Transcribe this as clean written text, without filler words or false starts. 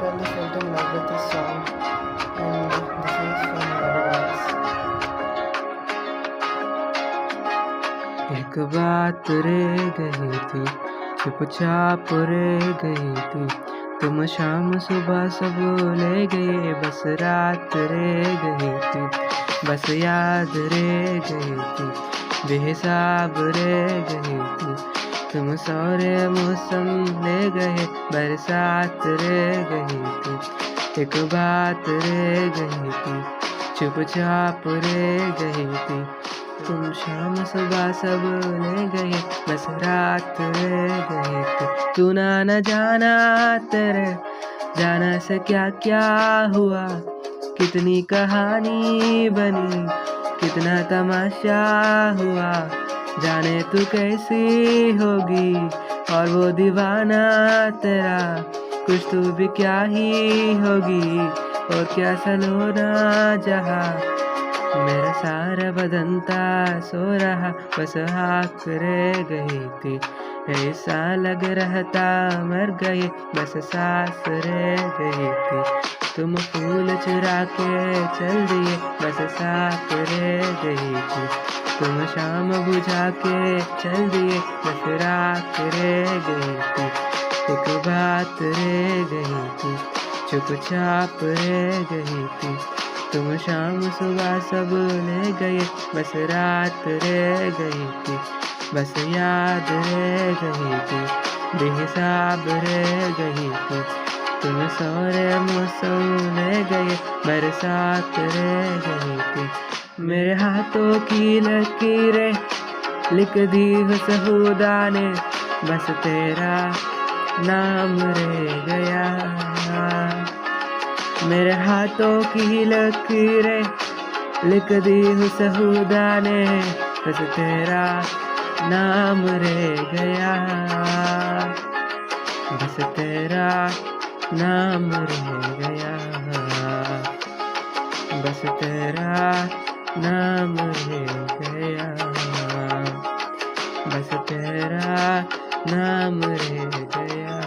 fell in love with this song, and this is from Radagast. एक बात रह गई थी, चुपचाप रह गई थी, तुम शाम सुबह सब ले गए, बस रात रह गई थी, बस याद रह गई थी, बेहिसाब रह गई थी, तुम सारे मौसम ले गए, बरसात रह गई थी, एक बात रह गई थी, चुपचाप रह गई थी, तुम शाम सुबह सब ले गए, बस रात रह गई थी, तू ना न जाना तेरे जाना से क्या क्या हुआ, कितनी कहानी बनी, कितना तमाशा हुआ, जाने तू कैसी होगी, और वो दीवाना तेरा कुछ तू भी क्या ही होगी, और क्या सलोना जहाँ मेरा सारा बदन था सो रहा, बस आँख रह गई थी, ऐसा लग रहा था मर गए, बस सांस रह गई थी, तुम फूल चुरा के चल दिए, बस साथ रह गई थी, तुम शाम बुझा के चल दिए, बस रात रह गई थी, एक बात रह गई थी, चुपचाप रह गई थी, तुम शाम सुबह सब ले गए, बस रात रह गई थी, बस याद रह गई थी, बेहिसाब रह गई थी, तुम सारे मौसम ले गए, बरसात रह गई थी, मेरे हाथों की लकीरें लिख दी खुदा ने, बस तेरा नाम रह गया, मेरे हाथों की लकीरें लिख दी खुदा ने, बस तेरा नाम रह गया, बस तेरा नाम रह गया, बस तेरा नाम रह गया, बस तेरा नाम रह गया।